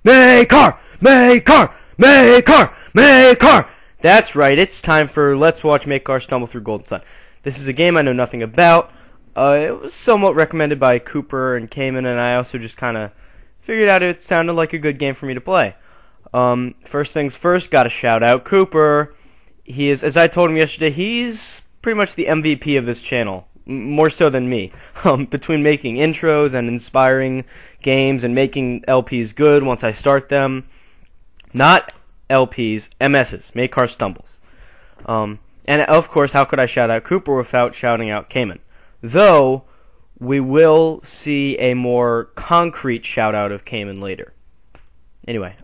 Makar! Makar! Makar! Makar! That's right, it's time for Let's Watch Makar Stumble Through Golden Sun. This is a game I know nothing about. It was somewhat recommended by Cooper and Cayman, and I also just kind of figured out it sounded like a good game for me to play. First things first, gotta shout out Cooper. He is, as I told him yesterday, he's pretty much the MVP of this channel. More so than me. Between making intros and inspiring games and making LPs good once I start them. Not LPs, MSs, Makar Stumbles. And of course, how could I shout out Cooper without shouting out Cayman? Though, we will see a more concrete shout out of Cayman later. Anyway,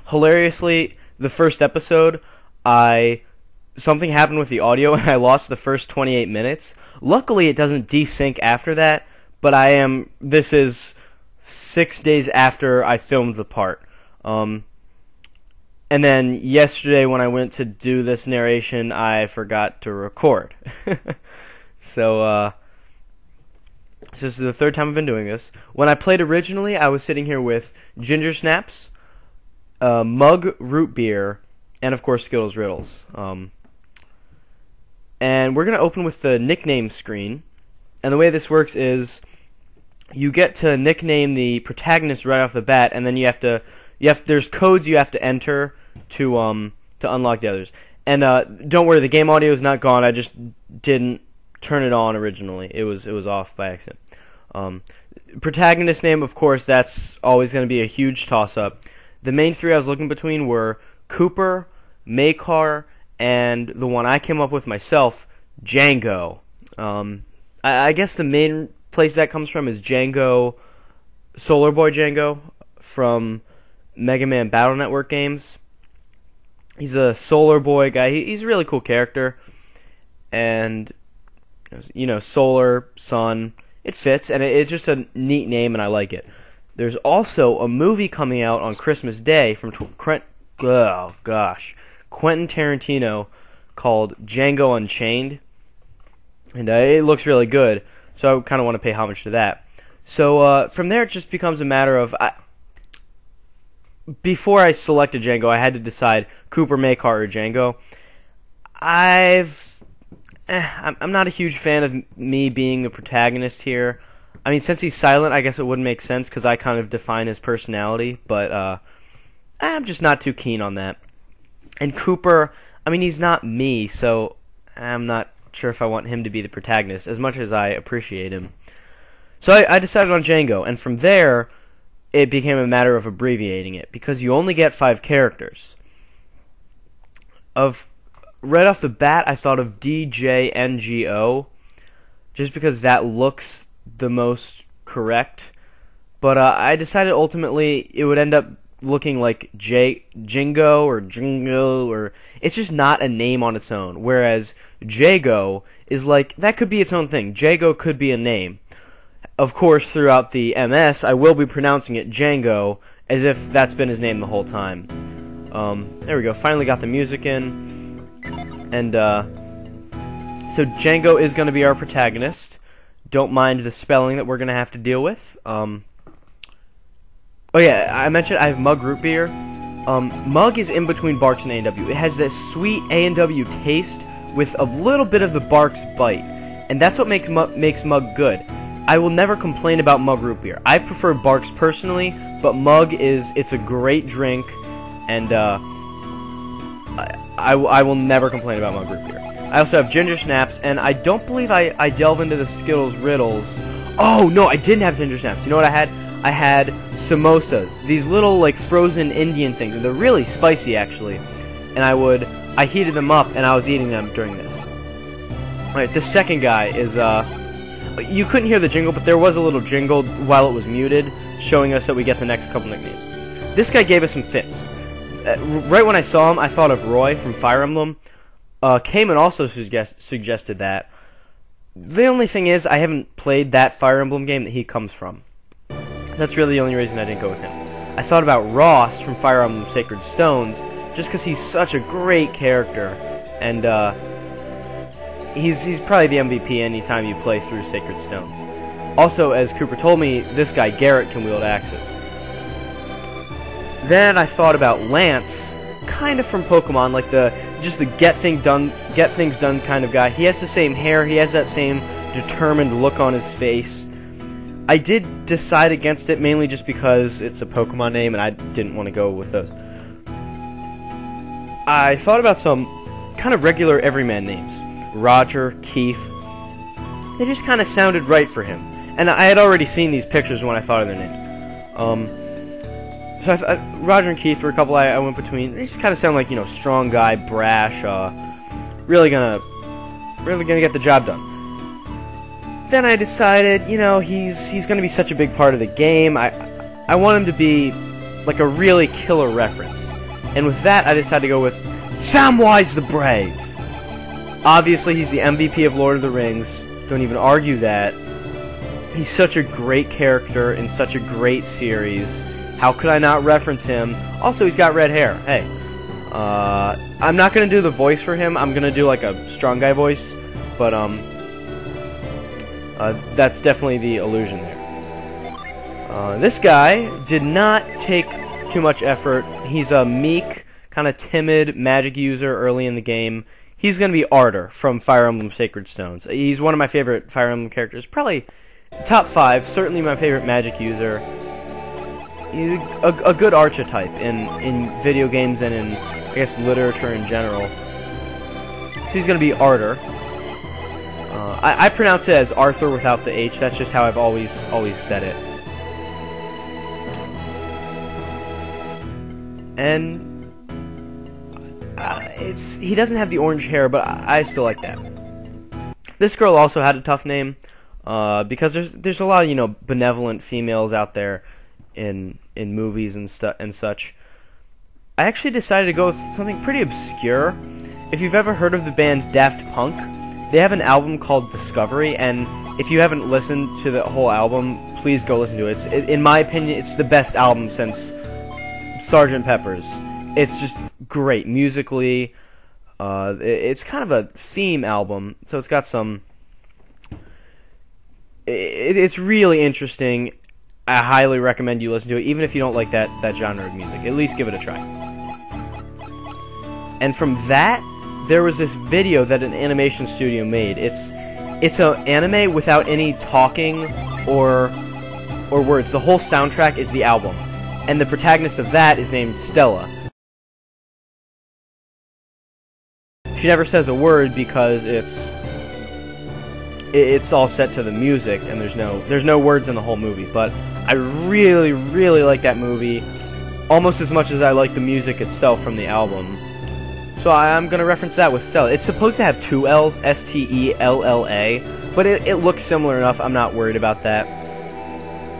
hilariously, the first episode, something happened with the audio and I lost the first 28 minutes. Luckily, it doesn't desync after that, but this is 6 days after I filmed the part. And then yesterday when I went to do this narration, I forgot to record. So this is the third time I've been doing this. When I played originally, I was sitting here with Ginger Snaps, Mug Root Beer, and of course Skittles Riddles. And we're going to open with the nickname screen. And the way this works is you get to nickname the protagonist right off the bat, and then there's codes you have to enter to unlock the others. And don't worry, the game audio is not gone. I just didn't turn it on originally. It was off by accident. Protagonist name, of course, that's always going to be a huge toss-up. The main three I was looking between were Cooper, Makar, and the one I came up with myself, Django. I guess the main place that comes from is Django, Solar Boy Django from Mega Man Battle Network games. He's a Solar Boy guy. He's a really cool character, and solar, sun, it fits, and it's just a neat name, and I like it. There's also a movie coming out on Christmas Day from Quentin Tarantino called Django Unchained, and it looks really good, so I kind of want to pay homage to that. So from there, it just becomes a matter of before I selected Django, I had to decide Cooper, Makar, or Django. I'm not a huge fan of me being the protagonist here. I mean, since he's silent, I guess it would make sense because I kind of define his personality, but I'm just not too keen on that. And Cooper, I mean, he's not me, so I'm not sure if I want him to be the protagonist, as much as I appreciate him. So I decided on Django, and from there, it became a matter of abbreviating it, because you only get 5 characters. Right off the bat, I thought of DJNGO, just because that looks the most correct. But I decided ultimately it would end up looking like Jingo, or it's just not a name on its own. Whereas Jago is like, that could be its own thing. Jago could be a name. Of course, throughout the MS, I will be pronouncing it Django, as if that's been his name the whole time. There we go, finally got the music in. And so Django is going to be our protagonist. Don't mind the spelling that we're going to have to deal with. Oh yeah, I mentioned I have Mug Root Beer. Mug is in between Barks and A&W. It has this sweet A&W taste with a little bit of the Barks bite. And that's what makes Mug good. I will never complain about Mug Root Beer. I prefer Barks personally, but Mug it's a great drink, and I will never complain about Mug Root Beer. I also have Ginger Snaps, and I don't believe I delve into the Skittles Riddles. Oh, no, I didn't have Ginger Snaps. You know what I had? I had samosas. These little, like, frozen Indian things. And they're really spicy, actually. And I heated them up, and I was eating them during this. Alright, this second guy is, you couldn't hear the jingle, but there was a little jingle while it was muted, showing us that we get the next couple nicknames. This guy gave us some fits. Right when I saw him, I thought of Roy from Fire Emblem. Cayman also suggested that. The only thing is, I haven't played that Fire Emblem game that he comes from. That's really the only reason I didn't go with him. I thought about Ross from Fire Emblem Sacred Stones, just because he's such a great character, and he's probably the MVP anytime you play through Sacred Stones. Also, as Cooper told me, this guy Garrett can wield axes. Then I thought about Lance, kind of from Pokemon, like just the get things done kind of guy. He has the same hair, he has that same determined look on his face. I did decide against it mainly just because it's a Pokemon name and I didn't want to go with those. I thought about some kind of regular everyman names. Roger, Keith. They just kind of sounded right for him. And I had already seen these pictures when I thought of their names. So Roger and Keith were a couple I went between. They just kind of sound like, you know, strong guy, brash, really gonna get the job done. Then I decided, you know, he's gonna be such a big part of the game. I want him to be like a really killer reference. And with that, I decided to go with Samwise the Brave. Obviously, he's the MVP of Lord of the Rings. Don't even argue that. He's such a great character in such a great series. How could I not reference him? Also, he's got red hair. Hey, I'm not gonna do the voice for him. I'm gonna do like a strong guy voice, but that's definitely the illusion there. This guy did not take too much effort. He's a meek, kind of timid magic user early in the game. He's gonna be Ardor from Fire Emblem Sacred Stones. He's one of my favorite Fire Emblem characters. Probably top 5. Certainly my favorite magic user. He's a good archetype in video games and in, I guess, literature in general. So he's going to be Ardor. I pronounce it as Arthur without the H. That's just how I've always said it. And he doesn't have the orange hair, but I still like that. This girl also had a tough name because there's a lot of, you know, benevolent females out there in movies and such. I actually decided to go with something pretty obscure. If you've ever heard of the band Daft Punk, they have an album called Discovery, and if you haven't listened to the whole album, please go listen to it. In my opinion, it's the best album since Sgt. Pepper's. It's just great musically. It's kind of a theme album, so it's got some. It's really interesting. I highly recommend you listen to it, even if you don't like that genre of music. At least give it a try. And from that, there was this video that an animation studio made. It's an anime without any talking or words. The whole soundtrack is the album, and the protagonist of that is named Stella. She never says a word because it's all set to the music, and there's no words in the whole movie. But I really, really like that movie, almost as much as I like the music itself from the album. So I'm gonna reference that with Stella. It's supposed to have 2 L's, S-T-E-L-L-A, but it looks similar enough. I'm not worried about that.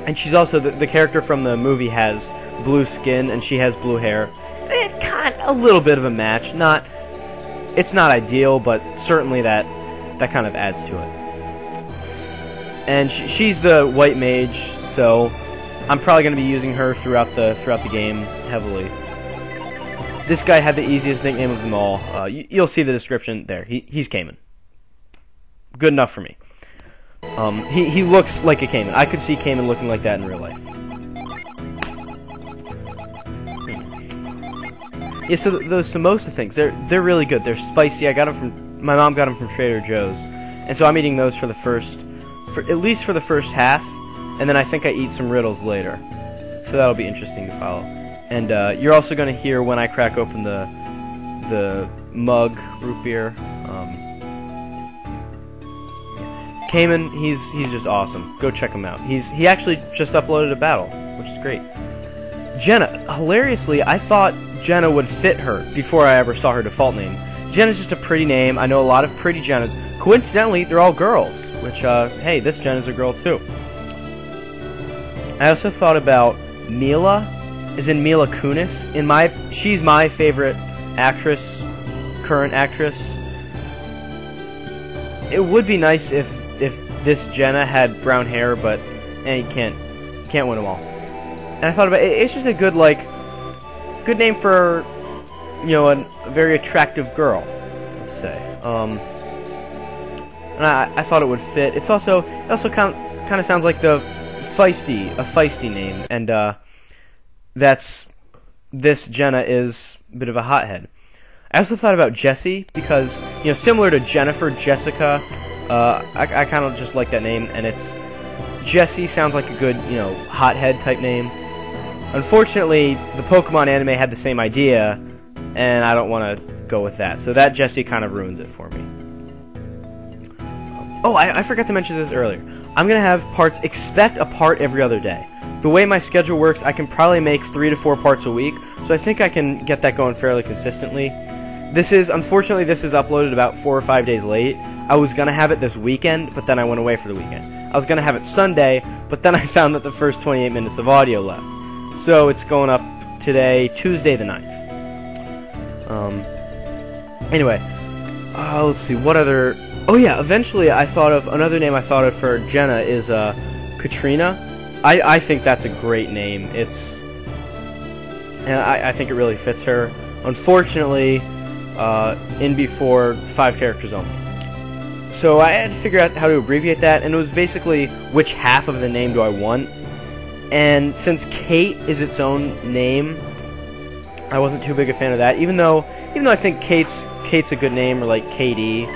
And she's also the character from the movie has blue skin, and she has blue hair. It kind of a little bit of a match. It's not ideal, but certainly that kind of adds to it. And she's the white mage, so I'm probably going to be using her throughout the game heavily. This guy had the easiest nickname of them all. You'll see the description there. He's Cayman. Good enough for me. He looks like a Cayman. I could see Cayman looking like that in real life. Yeah, so those samosa things, they're really good. They're spicy. My mom got them from Trader Joe's, and so I'm eating those at least for the first half, and then I think I eat some Riddles later. So that'll be interesting to follow. And you're also going to hear when I crack open the mug root beer. Cayman, he's just awesome. Go check him out. He actually just uploaded a battle, which is great. Jenna, hilariously, I thought Jenna would fit her before I ever saw her default name. Jenna's just a pretty name. I know a lot of pretty Jennas. Coincidentally, they're all girls, which, hey, this Jenna's a girl too. I also thought about Mila, as in Mila Kunis. She's my favorite actress, current actress. It would be nice if this Jenna had brown hair, but you can't win them all. And I thought about it. It's just a good name for, you know, a very attractive girl, let's say. And I thought it would fit. It also kind of sounds like a feisty name, and that's this Jenna is a bit of a hothead. I also thought about Jessie because, similar to Jennifer, Jessica, I kind of just like that name, and it's Jessie sounds like a good, hothead type name. Unfortunately, the Pokemon anime had the same idea, and I don't want to go with that. So that Jessie kind of ruins it for me. Oh, I forgot to mention this earlier. I'm going to have parts, expect a part every other day. The way my schedule works, I can probably make 3 to 4 parts a week, so I think I can get that going fairly consistently. Unfortunately, this is uploaded about 4 or 5 days late. I was going to have it this weekend, but then I went away for the weekend. I was going to have it Sunday, but then I found that the first 28 minutes of audio left. So it's going up today, Tuesday the 9th. Anyway, let's see, what other... Oh yeah, eventually I thought of, another name I thought of for Jenna is Katrina. I think that's a great name. And I think it really fits her. Unfortunately, in before 5 characters only. So I had to figure out how to abbreviate that, and it was basically which half of the name do I want. And since Kate is its own name, I wasn't too big a fan of that. Even though I think Kate's a good name, or like Katie,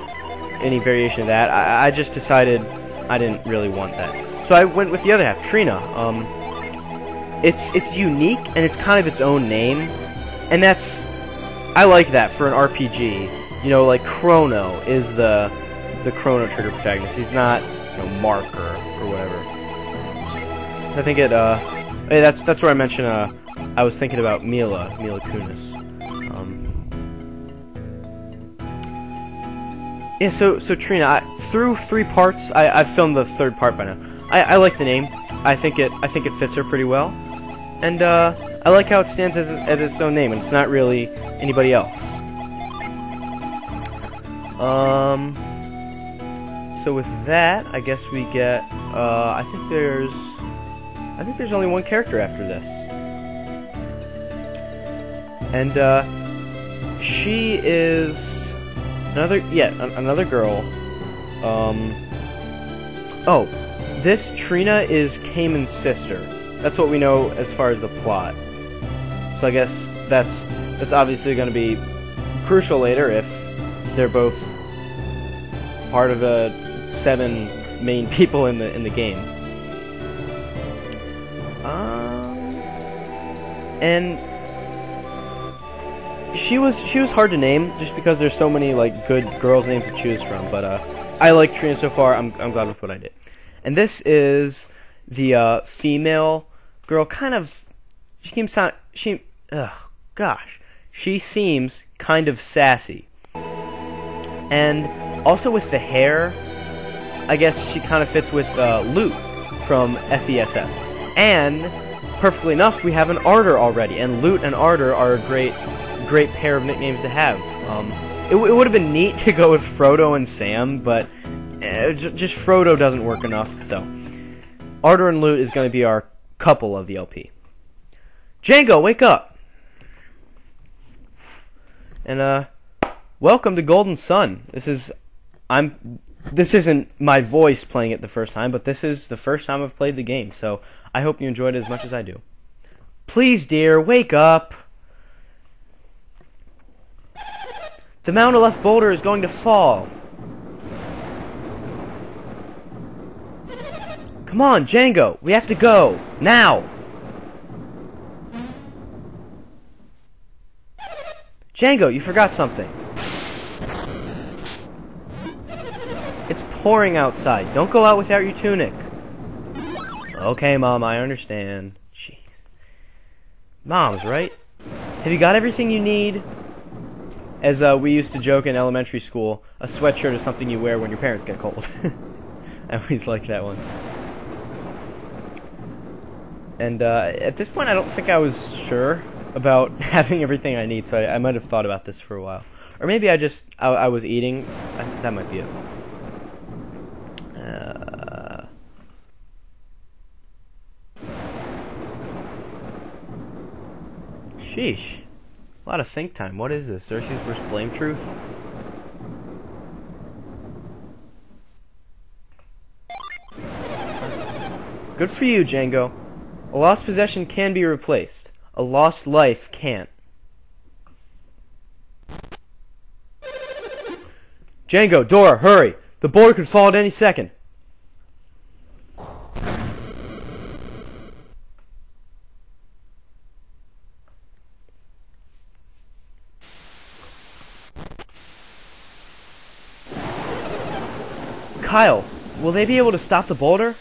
any variation of that, I just decided I didn't really want that. So I went with the other half, Trina. It's unique and it's kind of its own name, and I like that for an RPG. Like Chrono is the Chrono Trigger protagonist. He's not Mark or whatever. I think that's where I mentioned I was thinking about Mila Kunis. Yeah, so Trina, through 3 parts, I've filmed the 3rd part by now. I like the name. I think it fits her pretty well, and I like how it stands as its own name, and it's not really anybody else. So with that, I guess we get. I think there's only one character after this, and she is another girl. Oh, this Trina is Cayman's sister. That's what we know as far as the plot. So I guess that's obviously going to be crucial later if they're both part of the 7 main people in the game. And she was hard to name just because there's so many like good girls' names to choose from. But I like Trina so far. I'm glad with what I did. And this is the female girl. Kind of, she seems kind of sassy. And also with the hair, I guess she kind of fits with Lute from FESS. And perfectly enough, we have an Ardor already, and Lute and Ardor are a great pair of nicknames to have. It would have been neat to go with Frodo and Sam, but just Frodo doesn't work enough. So Ardor and Lute is going to be our couple of the LP. Django, wake up! And welcome to Golden Sun. This isn't my voice playing it the first time, but this is the first time I've played the game, so I hope you enjoyed it as much as I do. Please, dear, wake up! The Mount Aleph boulder is going to fall. Come on, Django, we have to go, now! Django, you forgot something. It's pouring outside. Don't go out without your tunic. Okay, Mom, I understand. Jeez. Mom's, right? Have you got everything you need? As we used to joke in elementary school, a sweatshirt is something you wear when your parents get cold. I always liked that one. And at this point, I don't think I was sure about having everything I need, so I might have thought about this for a while. Or maybe I was eating. That might be it. Sheesh. A lot of think time. What is this? Cersei's vs. Blame Truth? Good for you, Django. A lost possession can be replaced. A lost life can't. Django, Dora, hurry! The boulder could fall at any second. Kyle, will they be able to stop the boulder?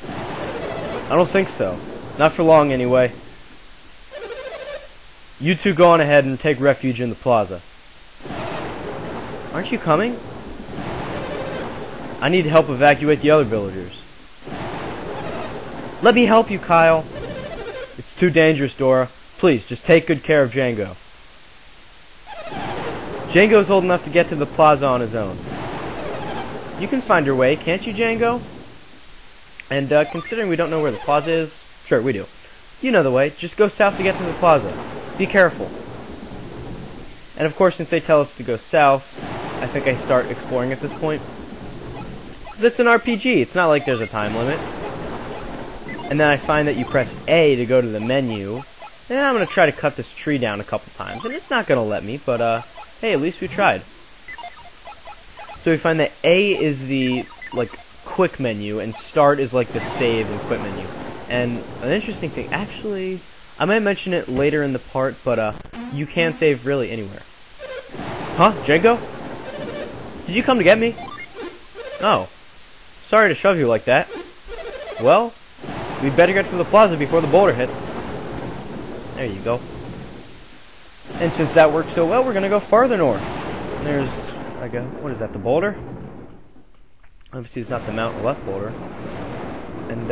I don't think so. Not for long, anyway. You two go on ahead and take refuge in the plaza. Aren't you coming? I need to help evacuate the other villagers. Let me help you, Kyle. It's too dangerous, Dora. Please, just take good care of Django. Django's old enough to get to the plaza on his own. You can find your way, can't you, Django? And considering we don't know where the plaza is, sure, we do. You know the way. Just go south to get to the plaza. Be careful. And of course, since they tell us to go south, I think I start exploring at this point. Because it's an RPG. It's not like there's a time limit. And then I find that you press A to go to the menu. And I'm going to try to cut this tree down a couple times. And it's not going to let me, but hey, at least we tried. So we find that A is the, like, quick menu, and start is, like, the save and quit menu. And an interesting thing, actually, I might mention it later in the part, but you can save really anywhere. Huh? Django? Did you come to get me? Oh. Sorry to shove you like that. Well, we'd better get to the plaza before the boulder hits. There you go. And since that worked so well, we're gonna go farther north. And there's, like, what is that, the boulder? Obviously it's not the mountain left boulder. And,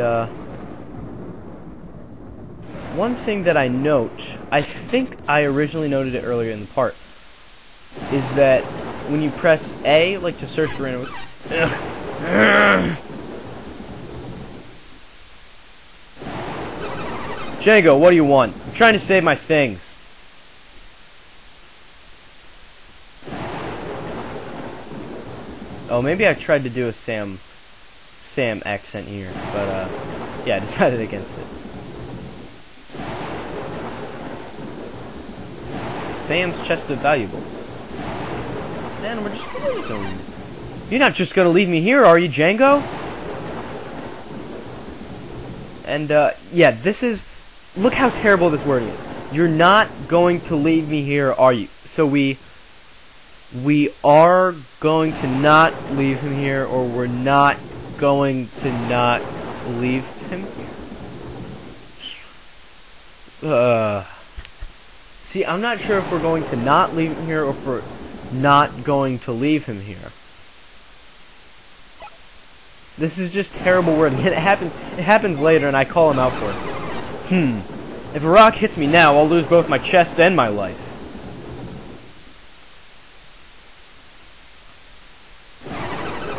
one thing that I note, I think I originally noted it earlier in the part, is that when you press A, like to search for enemies... Django, what do you want? I'm trying to save my things. Oh, maybe I tried to do a Sam accent here, but yeah, I decided against it. Sam's chest of valuables. Man, we're just going. You're not just gonna leave me here, are you, Django? And yeah, this is. Look how terrible this wording is. You're not going to leave me here, are you? So we are going to not leave him here, or we're not going to not leave him here. See, I'm not sure if we're going to not leave him here, or if we're not going to leave him here. This is just terrible wording. It happens later, and I call him out for it. If a rock hits me now, I'll lose both my chest and my life.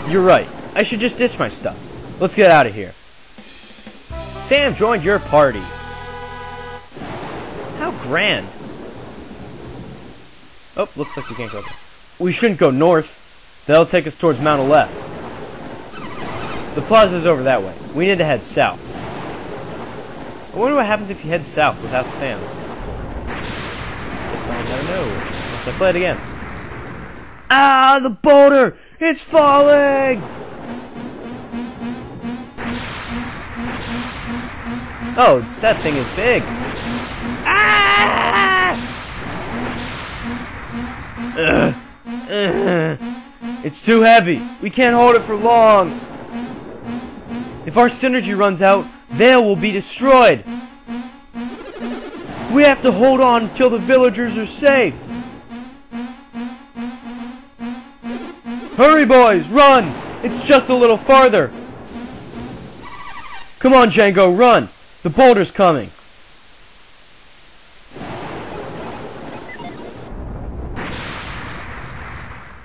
You're right. I should just ditch my stuff. Let's get out of here. Sam joined your party. How grand. Oh, looks like we can't go there. We shouldn't go north. That'll take us towards Mount Aleph. The plaza's over that way. We need to head south. I wonder what happens if you head south without Sam. Guess I'll never know once I play it again. Ah, the boulder! It's falling! Oh, that thing is big. Ah! It's too heavy. We can't hold it for long. If our synergy runs out, Vale will be destroyed. We have to hold on until the villagers are safe. Hurry, boys, run! It's just a little farther. Come on, Django, run! The boulder's coming.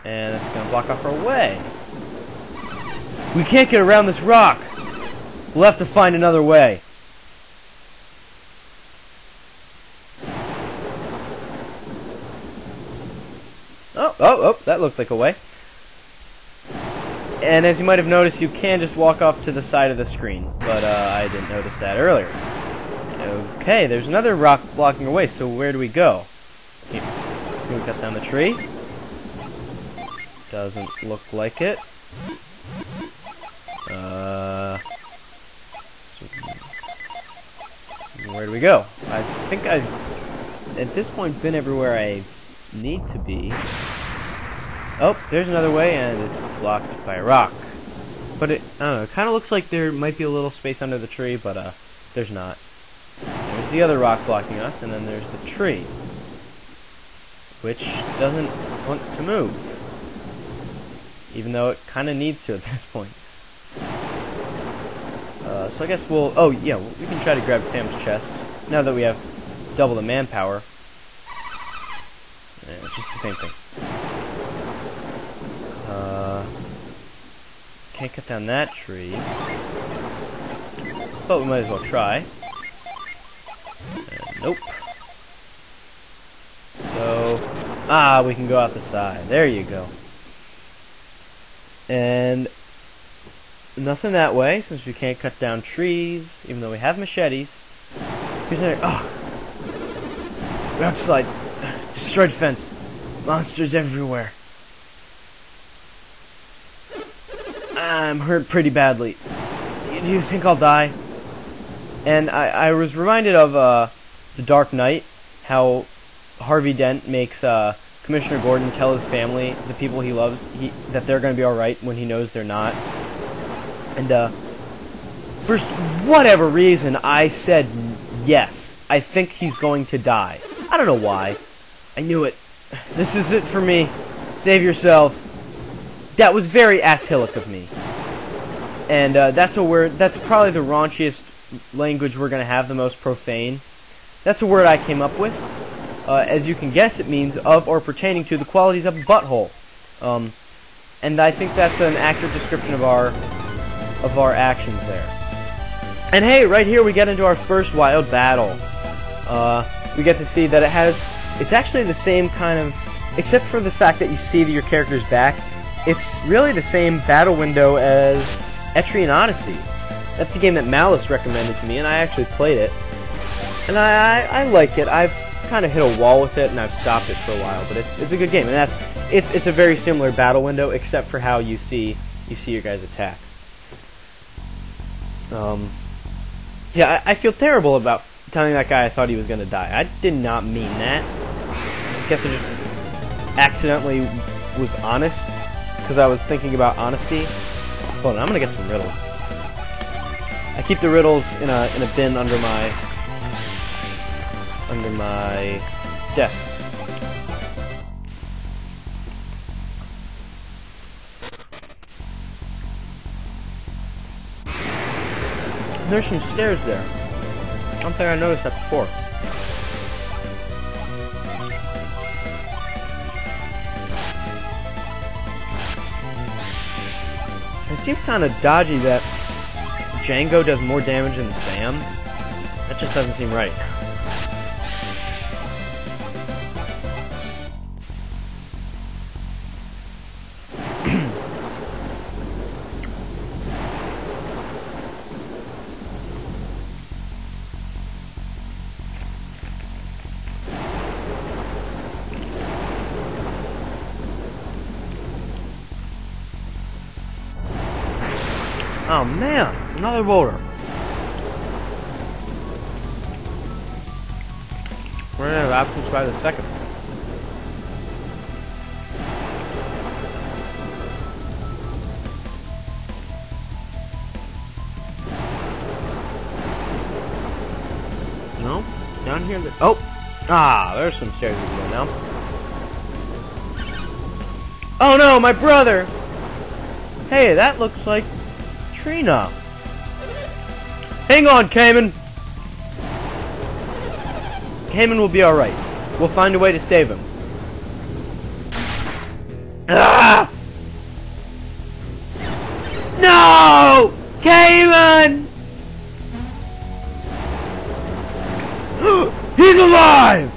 And it's gonna block off our way. We can't get around this rock. We'll have to find another way. Oh, that looks like a way. And as you might have noticed, you can just walk off to the side of the screen. But I didn't notice that earlier. Okay, there's another rock blocking away, so where do we go? Can we cut down the tree? Doesn't look like it. Where do we go? I think I've, at this point, been everywhere I need to be. Oh, there's another way, and it's blocked by a rock. But it, I don't know, it kind of looks like there might be a little space under the tree, but there's not. There's the other rock blocking us, and then there's the tree, which doesn't want to move, even though it kind of needs to at this point. So I guess we'll... Oh, yeah, we can try to grab Sam's chest, now that we have double the manpower. It's just the same thing. Can't cut down that tree, but we might as well try. Nope. So, we can go out the side. There you go. And nothing that way, since we can't cut down trees, even though we have machetes. Here's another... Oh! We're outside. Destroyed fence. Monsters everywhere. I'm hurt pretty badly. Do you think I'll die? And I was reminded of The Dark Knight, how Harvey Dent makes Commissioner Gordon tell his family, the people he loves, that they're going to be alright when he knows they're not. And for whatever reason, I said yes. I think he's going to die. I don't know why. I knew it. This is it for me. Save yourselves. That was very asshillic of me. And that's a word, that's probably the raunchiest language we're going to have, the most profane. That's a word I came up with. As you can guess, it means of or pertaining to the qualities of a butthole. And I think that's an accurate description of our actions there. And hey, right here we get into our first wild battle. We get to see that it's actually the same kind of, except for the fact that you see your character's back, it's really the same battle window as Etrian Odyssey. That's a game that Malice recommended to me, and I actually played it. And I like it. I've kind of hit a wall with it, and I've stopped it for a while, but it's a good game. And it's a very similar battle window, except for how you see your guys attack. Yeah, I feel terrible about telling that guy I thought he was going to die. I did not mean that. I guess I just accidentally was honest, because I was thinking about honesty. Hold on, I'm going to get some riddles. I keep the riddles in a bin under my desk. There's some stairs there. I don't think I noticed that before. It seems kind of dodgy that Django does more damage than Sam. That just doesn't seem right. Oh man, another boulder. We're gonna have apples by the second. No? Down here? Oh! There's some stairs we can go down. Oh no, my brother! Hey, that looks like Trina. Hang on, Cayman! Cayman will be alright. We'll find a way to save him. Ah! No! Cayman! He's alive!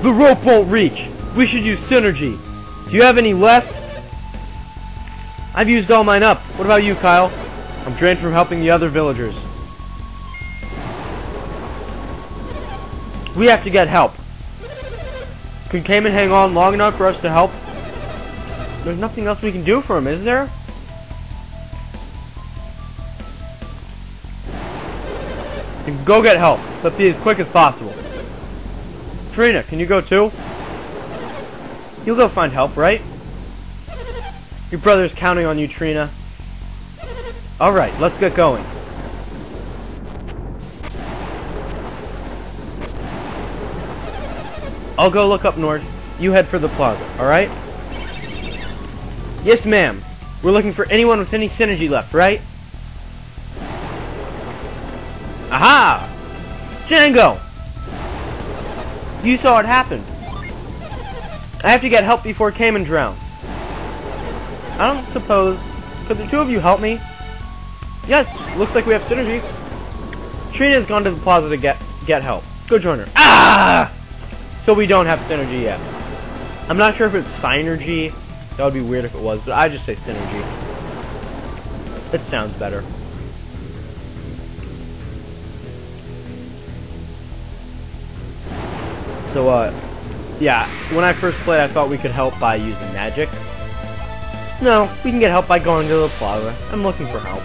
The rope won't reach. We should use synergy. Do you have any left? I've used all mine up. What about you, Kyle? I'm drained from helping the other villagers. We have to get help. Can Cayman hang on long enough for us to help? There's nothing else we can do for him, is there? Go get help, but be as quick as possible. Trina, can you go too? You'll go find help, right? Your brother's counting on you, Trina. Alright, let's get going. I'll go look up north. You head for the plaza, alright? Yes, ma'am. We're looking for anyone with any synergy left, right? Aha! Django! You saw it happen. I have to get help before Cayman drowns. I don't suppose... Could the two of you help me? Yes, looks like we have synergy. Trina's gone to the plaza to get help. Go join her. Ah! So we don't have synergy yet. I'm not sure if it's synergy. That would be weird if it was, but I just say synergy. It sounds better. So, yeah, when I first played, I thought we could help by using magic. No, we can get help by going to the plaza. I'm looking for help.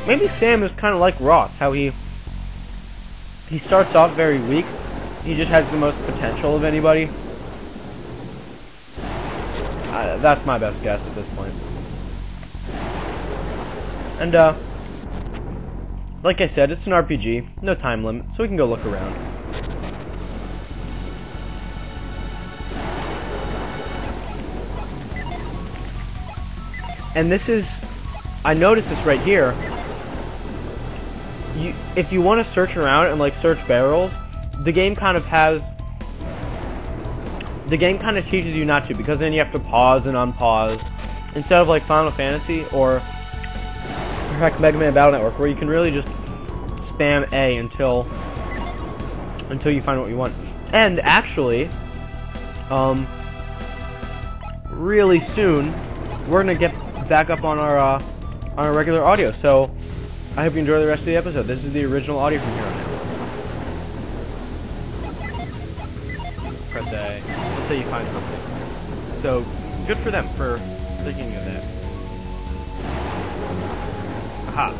Maybe Sam is kind of like Ross, how he starts off very weak. He just has the most potential of anybody. That's my best guess at this point. And, like I said, it's an RPG, no time limit, so we can go look around. And this is, I noticed this right here. If you want to search around and like search barrels, the game kind of teaches you not to, because then you have to pause and unpause instead of like Final Fantasy or heck Mega Man Battle Network, where you can really just spam A until you find what you want. And actually, really soon we're gonna get back up on our regular audio. So I hope you enjoy the rest of the episode. This is the original audio from here on out. Press A until you find something. So, good for them for thinking of that. Aha.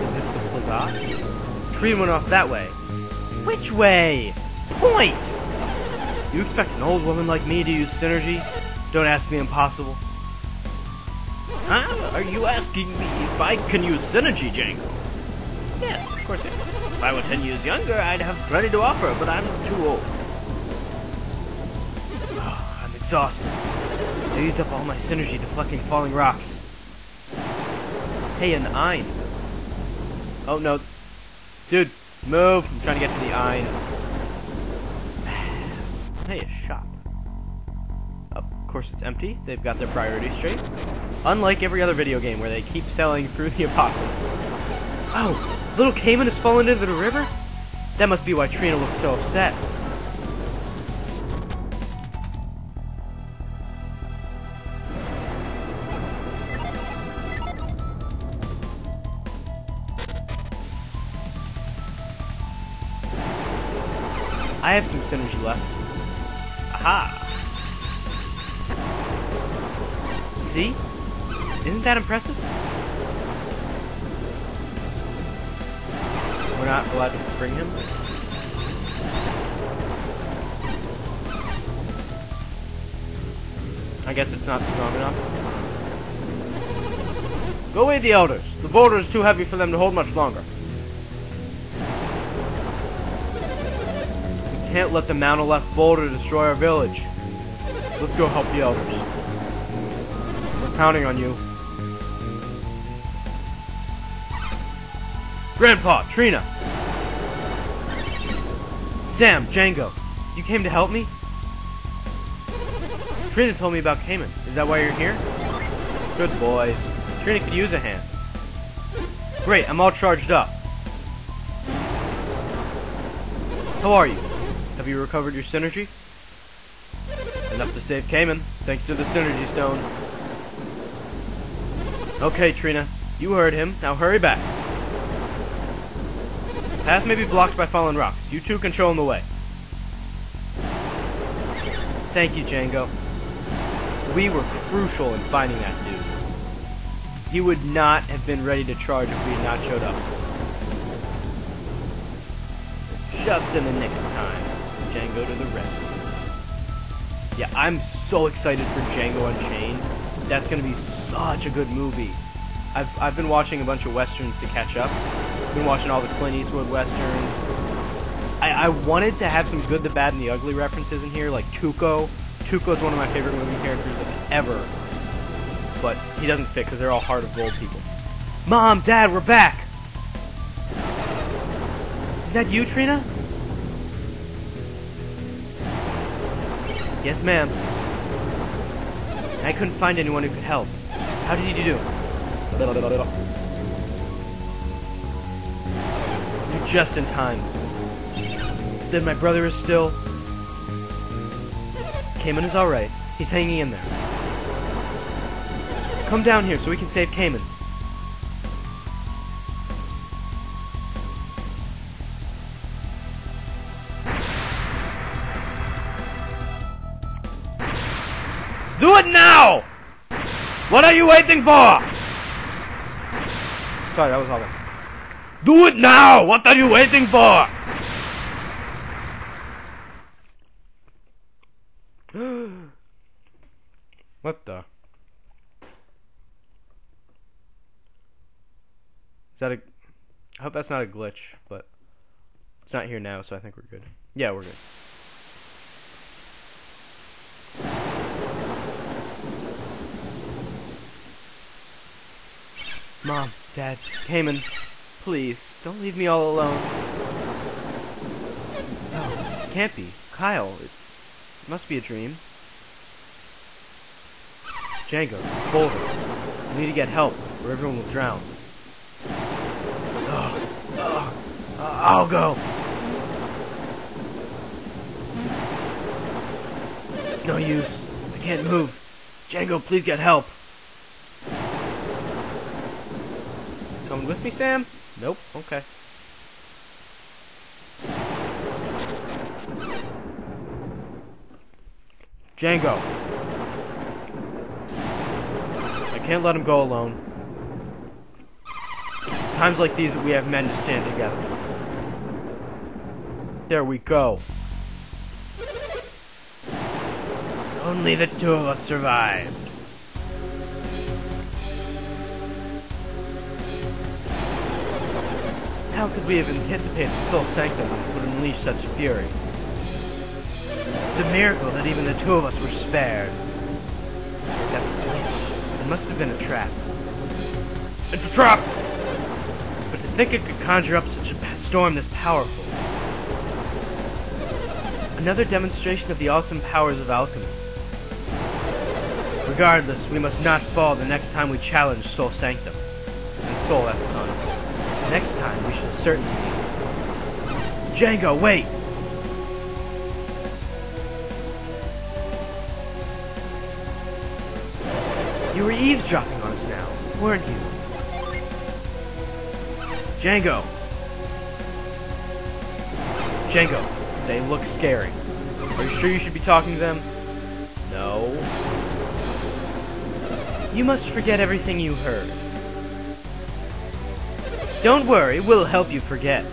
Is this the plaza? Tree went off that way. Which way? Point! You expect an old woman like me to use synergy? Don't ask the impossible. Huh? Are you asking me if I can use synergy, Django? Yes, of course I can. If I were 10 years younger, I'd have plenty to offer, but I'm too old. Oh, I'm exhausted. I used up all my synergy deflecting falling rocks. Hey, an Ein. Oh, no. Dude, move. I'm trying to get to the Ein. Hey, a shop. Of course it's empty. They've got their priorities straight. Unlike every other video game where they keep selling through the apocalypse. Oh, little Cayman has fallen into the river? That must be why Trina looked so upset. I have some synergy left. Aha! See? Isn't that impressive? We're not allowed to bring him? I guess it's not strong enough. Go away, the elders. The boulder is too heavy for them to hold much longer. We can't let the mountain-left boulder destroy our village. Let's go help the elders. We're counting on you. Grandpa, Trina! Sam, Django, you came to help me? Trina told me about Cayman. Is that why you're here? Good boys. Trina could use a hand. Great, I'm all charged up. How are you? Have you recovered your synergy? Enough to save Cayman, thanks to the synergy stone. Okay, Trina, you heard him. Now hurry back. The path may be blocked by fallen rocks. You two control the way. Thank you, Django. We were crucial in finding that dude. He would not have been ready to charge if we had not showed up. Just in the nick of time. Django to the rescue. Yeah, I'm so excited for Django Unchained. That's going to be such a good movie. I've been watching a bunch of westerns to catch up. I've been watching all the Clint Eastwood westerns. I wanted to have some good, the bad, and the ugly references in here, like Tuco. Tuco's one of my favorite movie characters ever. But he doesn't fit because they're all Heart of Gold people. Mom, Dad, we're back! Is that you, Trina? Yes, ma'am. I couldn't find anyone who could help. How did you do? You're just in time. Then my brother is still... Cayman is alright. He's hanging in there. Come down here so we can save Cayman. Do it now! What are you waiting for? Sorry, that was all. Do it now! What are you waiting for? What the? Is that a... I hope that's not a glitch, but it's not here now, so I think we're good. Yeah, we're good. Mom, Dad, Cayman, please, don't leave me all alone. No, it can't be. Kyle, it must be a dream. Django, Boulder, we need to get help, or everyone will drown. I'll go. It's no use. I can't move. Django, please get help. Coming with me, Sam? Nope. Okay. Django. I can't let him go alone. It's times like these that we have men to stand together. There we go. Only the two of us survived. How could we have anticipated the Soul Sanctum would unleash such fury? It's a miracle that even the two of us were spared. That switch, it must have been a trap. It's a trap! But to think it could conjure up such a storm this powerful. Another demonstration of the awesome powers of alchemy. Regardless, we must not fall the next time we challenge Soul Sanctum. And Soul, that's Sun. Next time, we shall certainly meet. Django, wait! You were eavesdropping on us now, weren't you? Django! Django, they look scary. Are you sure you should be talking to them? No. You must forget everything you heard. Don't worry, we'll help you forget.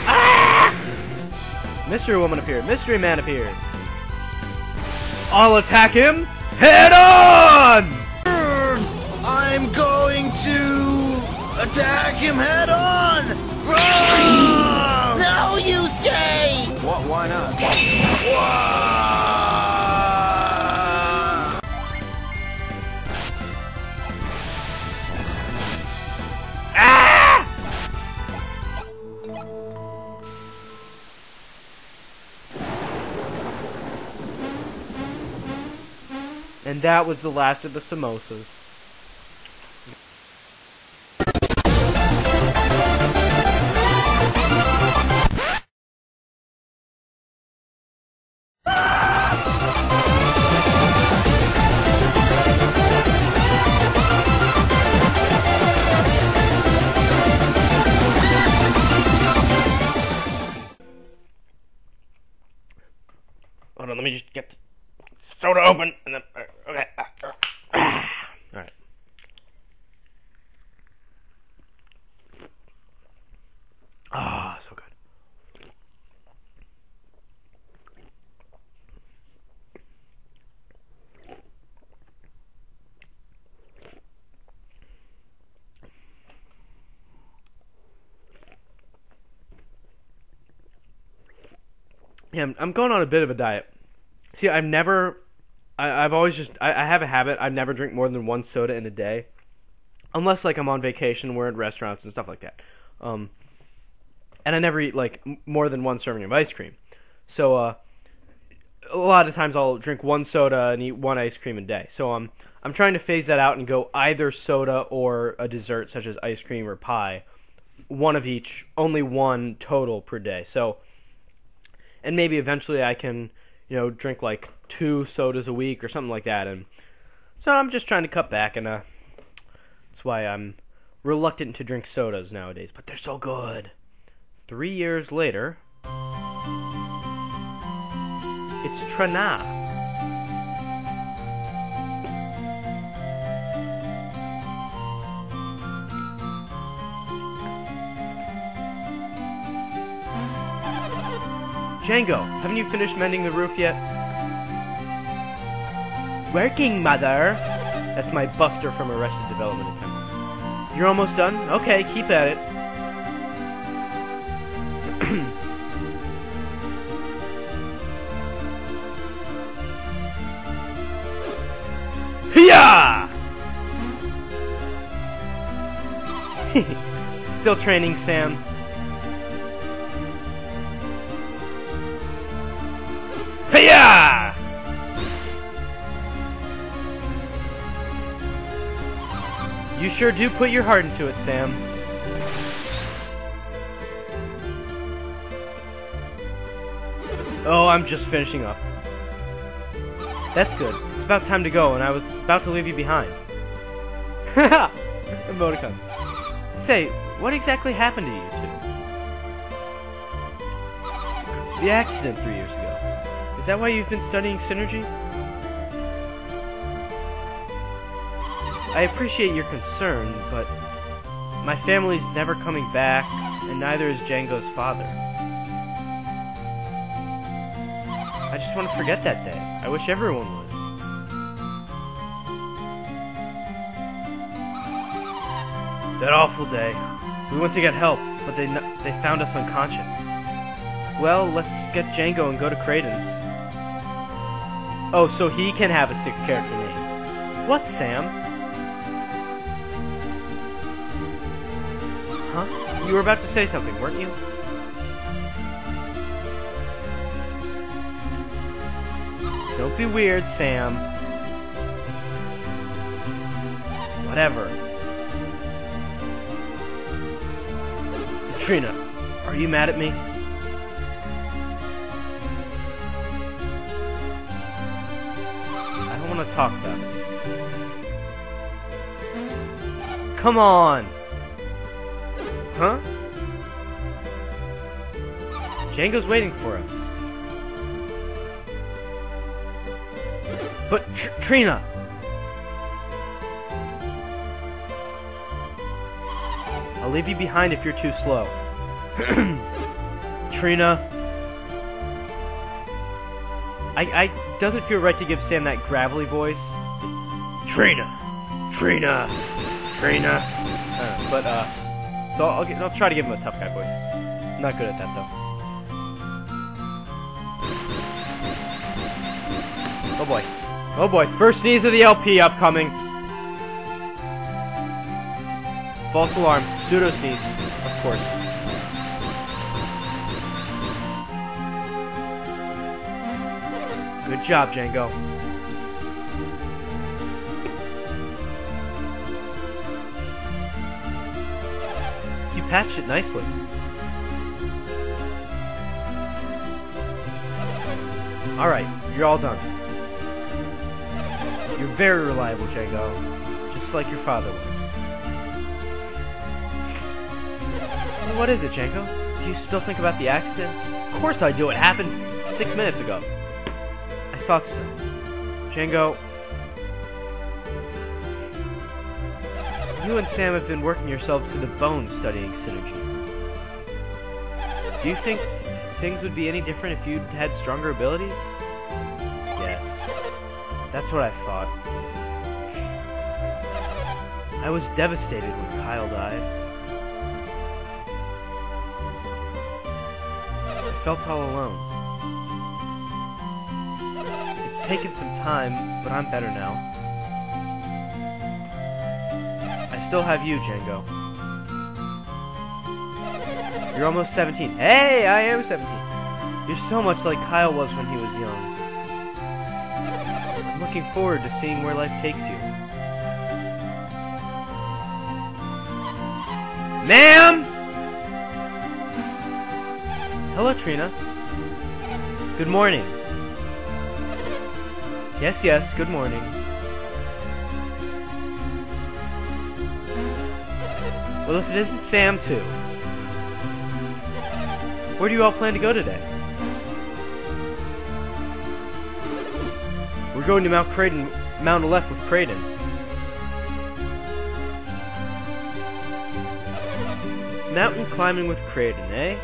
Ah! Mystery Woman appeared. Mystery Man appeared. I'll attack him head on! I'm going to attack him head on! No, Yusuke! What? Why not? And that was the last of the samosas. me just get the soda open, and then, okay. Alright. Ah, so good. Yeah, I'm going on a bit of a diet. See, I've always just, I have a habit, I never drink more than one soda in a day. Unless, like, I'm on vacation, we're at restaurants and stuff like that. And I never eat, like, more than one serving of ice cream. So, a lot of times I'll drink one soda and eat one ice cream a day. So, I'm trying to phase that out and go either soda or a dessert, such as ice cream or pie. One of each, only one total per day. So, and maybe eventually I can, drink like 2 sodas a week or something like that. And so I'm just trying to cut back, and that's why I'm reluctant to drink sodas nowadays. But they're so good. 3 years later, it's Trina. Django, haven't you finished mending the roof yet? Working, mother! That's my Buster from Arrested Development attempt. You're almost done? Okay, keep at it. Hiya! Still training, Sam. Hiya! You sure do put your heart into it, Sam. Oh, I'm just finishing up. That's good. It's about time to go, and I was about to leave you behind. Haha! Emoticons. Say, what exactly happened to you two? The accident 3 years ago. Is that why you've been studying synergy? I appreciate your concern, but my family's never coming back, and neither is Django's father. I just want to forget that day. I wish everyone would. That awful day. We went to get help, but they found us unconscious. Well, let's get Django and go to Kraden's. Oh, so he can have a 6-character name. What, Sam? Huh? You were about to say something, weren't you? Don't be weird, Sam. Whatever. Trina, are you mad at me? I don't want to talk about it. Come on! Huh? Django's waiting for us. But Trina! I'll leave you behind if you're too slow. Trina. I doesn't feel right to give Sam that gravelly voice. Trina. Trina. Trina. So I'll try to give him a tough guy voice. I'm not good at that though. Oh boy. Oh boy. First sneeze of the LP upcoming. False alarm. Pseudo sneeze. Of course. Good job, Django. You patched it nicely. Alright, you're all done. You're very reliable, Django. Just like your father was. What is it, Django? Do you still think about the accident? Of course I do. It happened 6 minutes ago. thought so. Django, you and Sam have been working yourselves to the bone studying synergy. Do you think things would be any different if you'd had stronger abilities? Yes. That's what I thought. I was devastated when Kyle died. I felt all alone. It's taken some time, but I'm better now. I still have you, Django. You're almost 17. Hey, I am 17. You're so much like Kyle was when he was young. I'm looking forward to seeing where life takes you. Ma'am! Hello, Trina. Good morning. Yes, yes, good morning. Well, if it isn't Sam, too. Where do you all plan to go today? We're going to Mount Aleph with Kraden. Mountain climbing with Kraden, eh?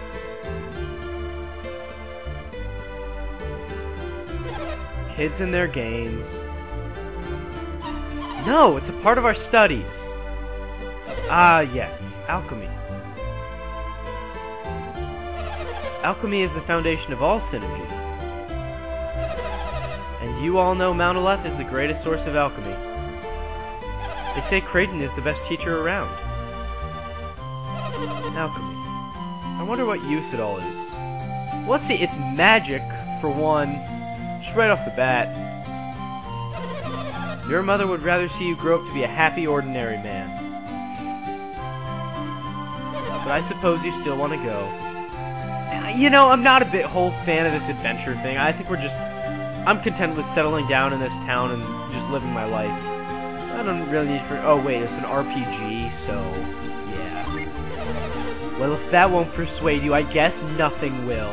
Kids and their games. No, it's a part of our studies. Ah, yes, alchemy. Alchemy is the foundation of all synergy. And you all know Mount Aleph is the greatest source of alchemy. They say Kraden is the best teacher around. Alchemy. I wonder what use it all is. Well, let's see, it's magic, for one. Just right off the bat. Your mother would rather see you grow up to be a happy, ordinary man. But I suppose you still want to go. You know, I'm not a whole fan of this adventure thing. I think I'm content with settling down in this town and just living my life. I don't really need oh wait, it's an RPG, so yeah. Well, if that won't persuade you, I guess nothing will.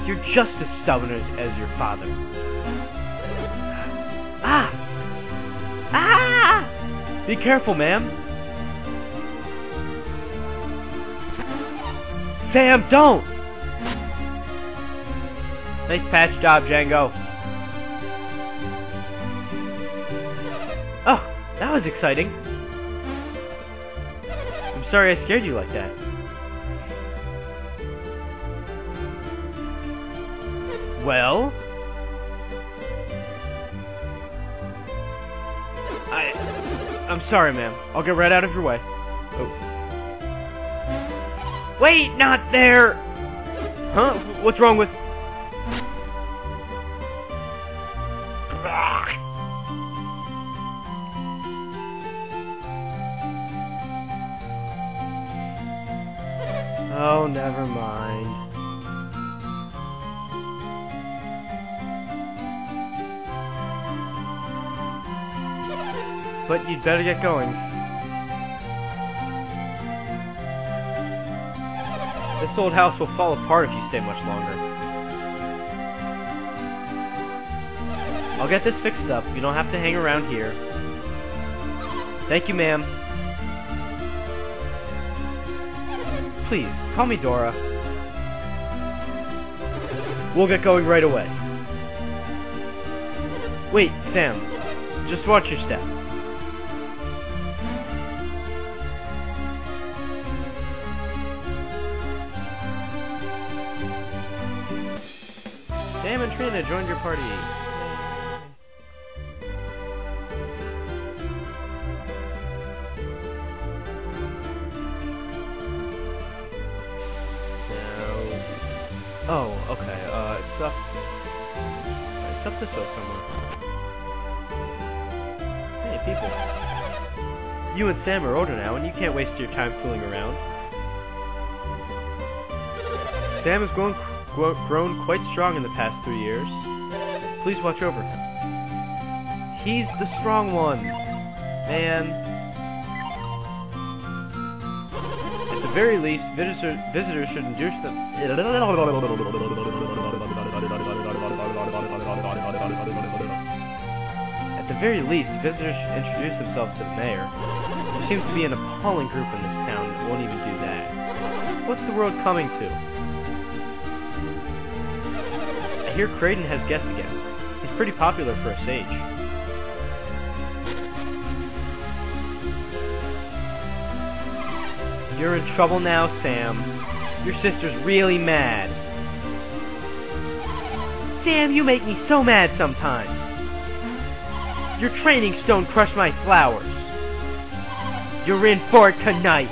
You're just as stubborn as your father. Ah! Ah! Be careful, ma'am. Sam, don't! Nice patch job, Django. Oh, that was exciting. I'm sorry I scared you like that. Well? I'm sorry, ma'am. I'll get right out of your way. Oh. Wait, not there! Huh? What's wrong with... Oh, never mind. But you'd better get going. This old house will fall apart if you stay much longer. I'll get this fixed up. You don't have to hang around here. Thank you, ma'am. Please, call me Dora. We'll get going right away. Wait, Sam. Just watch your step. Sam and Trina joined your party. Oh, okay, it's up this way somewhere. Hey, people. You and Sam are older now, and you can't waste your time fooling around. Sam has grown quite strong in the past 3 years. Please watch over him. He's the strong one, man. At the very least, visitors should induce them. the very least, visitors should introduce themselves to the mayor. There seems to be an appalling group in this town that won't even do that. What's the world coming to? I hear Kraden has guests again. He's pretty popular for a sage. You're in trouble now, Sam. Your sister's really mad. Sam, you make me so mad sometimes. Your training stone crushed my flowers. You're in for it tonight.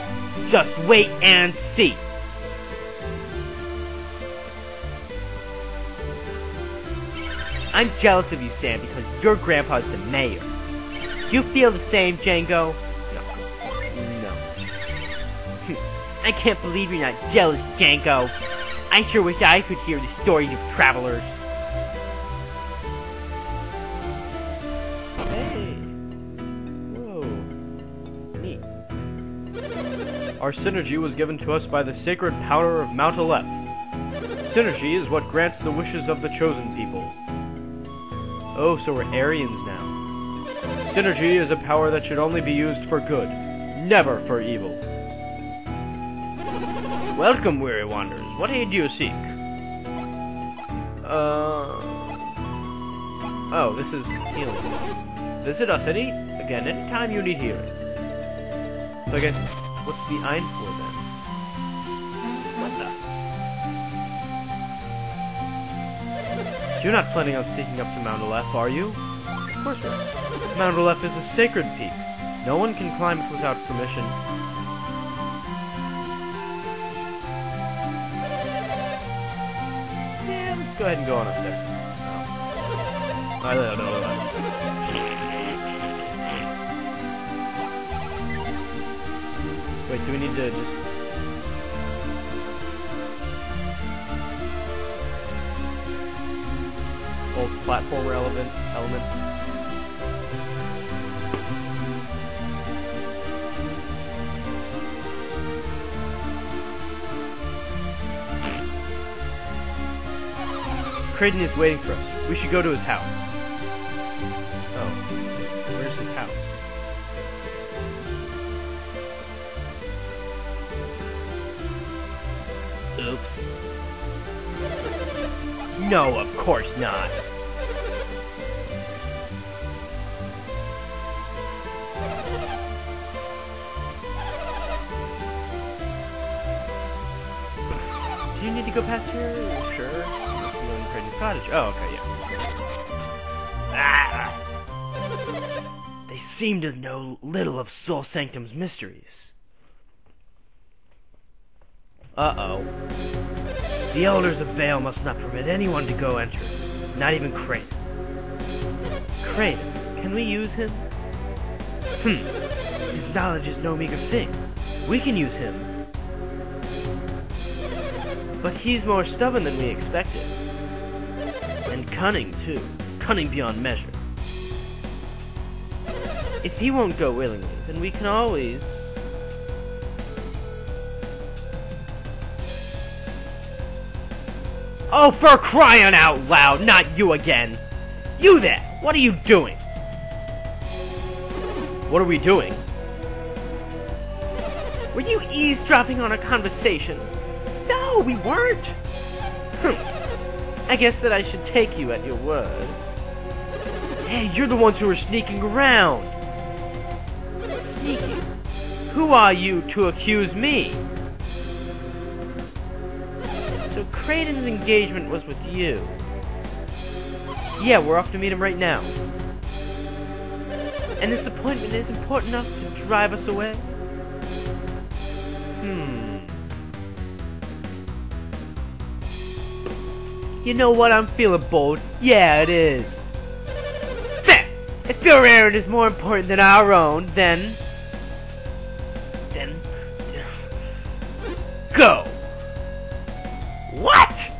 Just wait and see. I'm jealous of you, Sam, because your grandpa's the mayor. Do you feel the same, Django? No. I can't believe you're not jealous, Django. I sure wish I could hear the stories of travelers. Hey. Whoa. Neat. Our synergy was given to us by the sacred power of Mount Aleph. Synergy is what grants the wishes of the chosen people. Oh, so we're Aryans now. Synergy is a power that should only be used for good, never for evil. Welcome, weary wanderers. What aid do you seek? Oh, this is healing. Visit us again anytime you need healing. So I guess, what's the Ein for then? What the? You're not planning on sneaking up to Mount Aleph, are you? Of course not. Mount Aleph is a sacred peak. No one can climb it without permission. Yeah, let's go ahead and go on up there. No. Wait, do we need to just... old platformer element. Kraden is waiting for us. We should go to his house. Oh. Where's his house? Oops. No, of course not. Do you need to go past here? Sure. Kraden's cottage. Oh, okay, yeah. Ah! They seem to know little of Soul Sanctum's mysteries. Uh-oh. The Elders of Vale must not permit anyone to go enter. Not even Kraden. Kraden, can we use him? His knowledge is no meager thing. We can use him. But he's more stubborn than we expected. And cunning, too. Cunning beyond measure. If he won't go willingly, then we can always... Oh, for crying out loud! Not you again! You there! What are you doing? What are we doing? Were you eavesdropping on our conversation? No, we weren't! I guess that I should take you at your word. Hey, you're the ones who are sneaking around! Sneaking? Who are you to accuse me? So Kraden's engagement was with you. Yeah, we're off to meet him right now. And this appointment is important enough to drive us away? You know what? I'm feeling bold. Yeah, it is. If your errand is more important than our own, then... Go! What?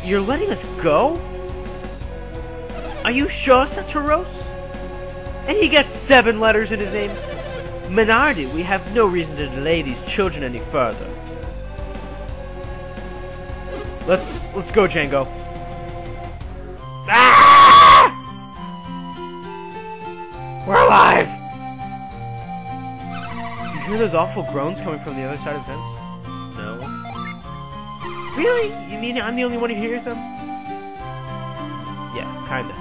You're letting us go? Are you sure, Saturos? And he got 7 letters in his name? Menardi, we have no reason to delay these children any further. Let's go, Django. Ah! hear those awful groans coming from the other side of the fence? No. Really? You mean I'm the only one who hears them? Yeah, kinda.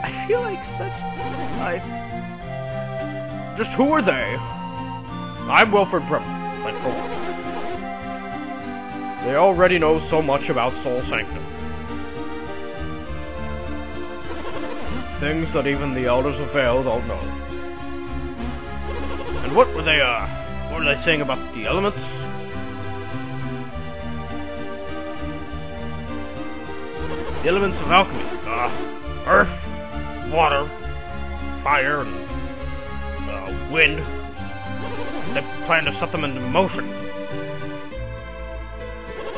I feel like Just who are they? I'm Wilfred Brim. Thanks for watching. They already know so much about Soul Sanctum. Things that even the Elders of Vale don't know. And what were they saying about the elements? The elements of alchemy. Earth, water, fire, and wind. They plan to set them into motion.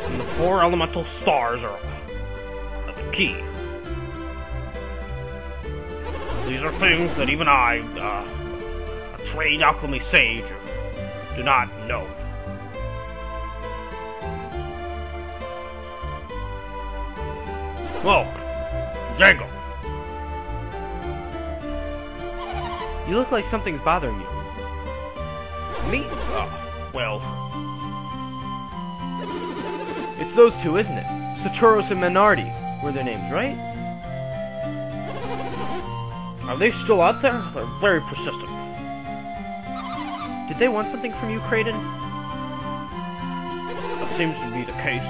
And the 4 elemental stars are the key. These are things that even I, a trained alchemy sage, do not know. Whoa, Django. You look like something's bothering you. Me? Well... It's those two, isn't it? Saturos and Menardi were their names, right? Are they still out there? They're very persistent. Did they want something from you, Kraden? That seems to be the case.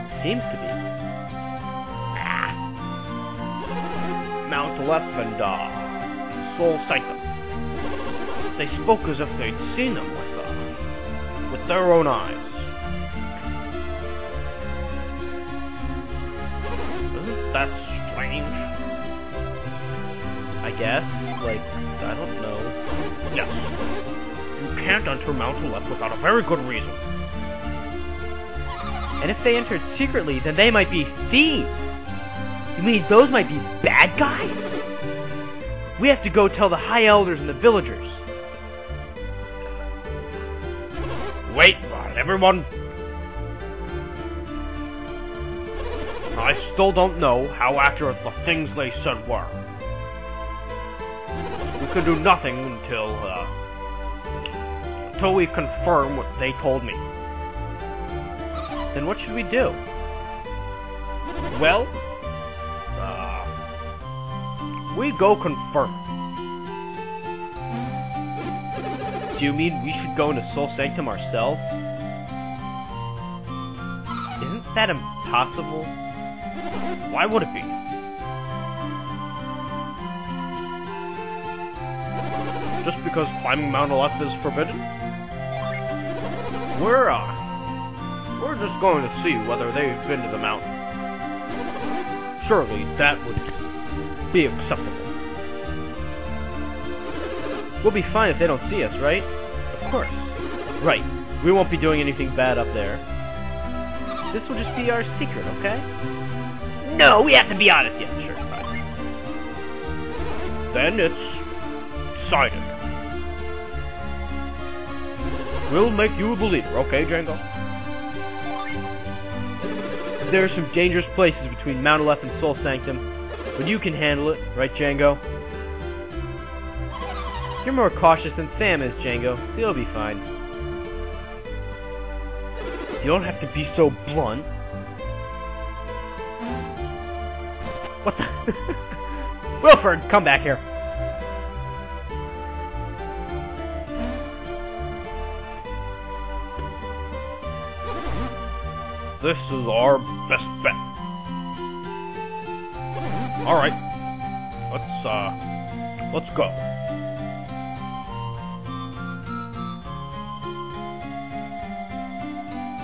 Seems to be. Mount Aleph and, Soul Sanctum. They spoke as if they'd seen them with their own eyes. Isn't that strange? I guess, like, I don't know. Yes. You can't enter Mount Aleph without a very good reason. And if they entered secretly, then they might be thieves. You mean those might be bad guys? We have to go tell the High Elders and the villagers. Wait, everyone. I still don't know how accurate the things they said were. We could do nothing until we confirm what they told me. Then what should we do? Well, we go confirm. Do you mean we should go into Soul Sanctum ourselves? Isn't that impossible? Why would it be? Just because climbing Mount Aleph is forbidden? We're just going to see whether they've been to the mountain. Surely that would be acceptable. We'll be fine if they don't see us, right? Of course. Right. We won't be doing anything bad up there. This will just be our secret, okay? No, we have to be honest. Yeah, sure, fine. Then it's decided. We'll make you a believer, okay, Django? There are some dangerous places between Mount Aleph and Soul Sanctum, but you can handle it, right, Django? You're more cautious than Sam is, Django, so you'll be fine. You don't have to be so blunt. What the? Wilfred, come back here. This is our best bet. Alright. Let's go.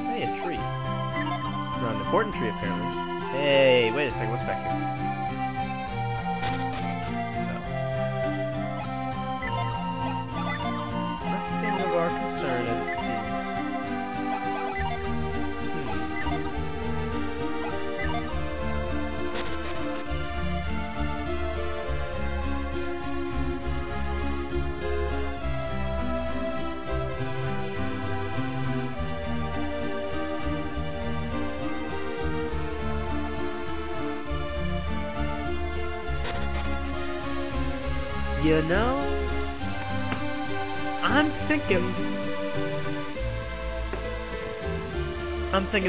Hey, a tree. Not an important tree, apparently. Hey, wait a second, what's back here? Nothing of our concern, as it seems. You know, I'm thinking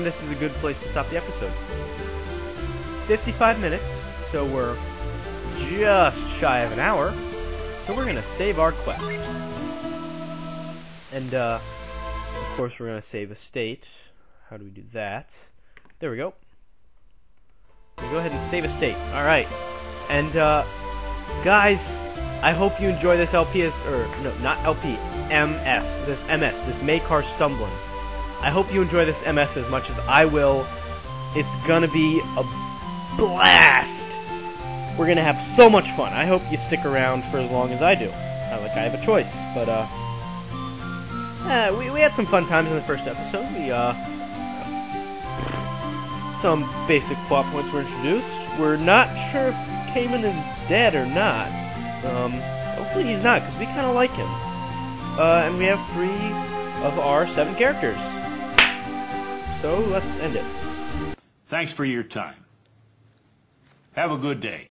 this is a good place to stop the episode. 55 minutes, so we're just shy of an hour. So we're gonna save our quest. And, of course, we're gonna save a state. How do we do that? There we go. We'll go ahead and save a state. Alright. And, guys, I hope you enjoy this LPS, or, no, not LP, MS. This Makar Stumblin. I hope you enjoy this MS as much as I will. It's gonna be a blast! We're gonna have so much fun. I hope you stick around for as long as I do. Not like I have a choice, but, we had some fun times in the first episode. Some basic plot points were introduced. We're not sure if Cayman is dead or not. Hopefully he's not, because we kind of like him. And we have 3 of our 7 characters. So let's end it. Thanks for your time. Have a good day.